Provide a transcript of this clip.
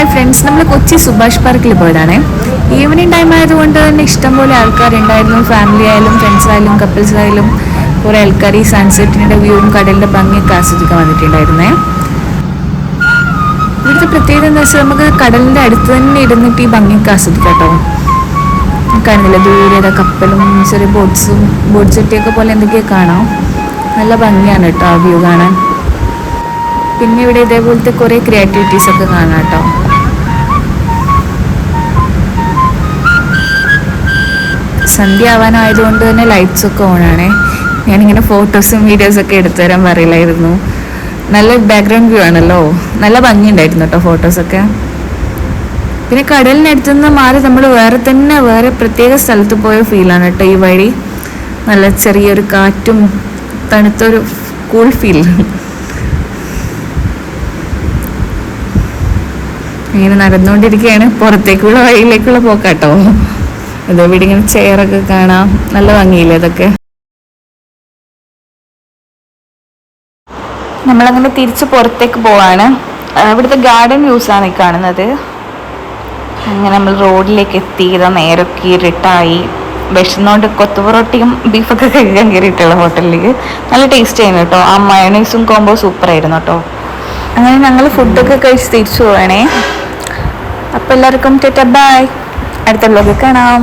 Hi friends, നമ്മൾ കൊച്ചി സുഭാഷ് പാർക്കിൽ പോയതാണേ. Evening time ആയതുകൊണ്ട് തന്നെ ഇഷ്ടംപോലെ ആൾക്കാരുണ്ടായിരുന്നു. ഫാമിലി ആയാലും ഫ്രണ്ട്സ് ആയാലും കപ്പിൾസ് ആയാലും കുറേ ആൾക്കാർ ഈ സൺസെറ്റിൻ്റെ വ്യൂവും കടലിൻ്റെ ഭംഗിയൊക്കെ ആസ്വദിക്കാൻ വന്നിട്ടുണ്ടായിരുന്നേ. ഇവിടുത്തെ പ്രത്യേകത എന്താ വെച്ചാൽ നമുക്ക് കടലിൻ്റെ അടുത്ത് തന്നെ ഇരുന്നിട്ട് ഈ ഭംഗിയൊക്കെ ആസ്വദിക്കാം കേട്ടോ. കാണുന്നില്ല ദൂരെ കപ്പലും ചെറിയ ബോട്ട് സെറ്റിയൊക്കെ പോലെ എന്തൊക്കെയോ കാണാം. നല്ല ഭംഗിയാണ് കേട്ടോ ആ വ്യൂ കാണാൻ. പിന്നെ ഇവിടെ ഇതേപോലത്തെ കുറേ ക്രിയേറ്റിവിറ്റീസ് ഒക്കെ കാണാം കേട്ടോ. സന്ധ്യ ആവാനായതുകൊണ്ട് തന്നെ ലൈറ്റ്സ് ഒക്കെ ഓണാണേ. ഞാനിങ്ങനെ ഫോട്ടോസും വീഡിയോസൊക്കെ എടുത്തു തരാൻ പറയില്ലായിരുന്നു. നല്ല ബാക്ക്ഗ്രൗണ്ട് വ്യൂ ആണല്ലോ, നല്ല ഭംഗിയുണ്ടായിരുന്നു കേട്ടോ ഫോട്ടോസൊക്കെ. പിന്നെ കടലിനടുത്തുനിന്ന് മാറി നമ്മൾ വേറെ പ്രത്യേക സ്ഥലത്ത് പോയ ഫീലാണ് കേട്ടോ ഈ വഴി. നല്ല ചെറിയൊരു കാറ്റും തണുത്തൊരു കൂൾ ഫീൽ. ഇങ്ങനെ നടന്നുകൊണ്ടിരിക്കുകയാണ്. പുറത്തേക്കുള്ള വഴിയിലേക്കുള്ള പോക്കാട്ടോ. ഇവിടെ ഇങ്ങനെ ചെയറൊക്കെ കാണാം, നല്ല ഭംഗിയില്ലേ അതൊക്കെ. നമ്മളങ്ങനെ തിരിച്ച് പുറത്തേക്ക് പോവാണ്. ഇവിടുത്തെ ഗാർഡൻ വ്യൂസാണ് ഈ കാണുന്നത്. അങ്ങനെ നമ്മൾ റോഡിലേക്ക് എത്തി. ഇതാ നേരൊക്കെ ഇരുട്ടായി. വിശന്നുകൊണ്ട് കൊത്തുപൊറോട്ടിയും ബീഫൊക്കെ കഴിക്കാൻ കയറിയിട്ടുള്ള ഹോട്ടലിലേക്ക്. നല്ല ടേസ്റ്റ് ചെയ്യുന്നു കേട്ടോ. ആ മയോണൈസും കോംബോ സൂപ്പറായിരുന്നു കേട്ടോ. അങ്ങനെ ഞങ്ങൾ ഫുഡൊക്കെ കഴിച്ച് തിരിച്ചു പോവാണേ. അപ്പോൾ എല്ലാവർക്കും ടാറ്റാ ബൈ. അടുത്ത വ്ലോഗിൽ കാണാം.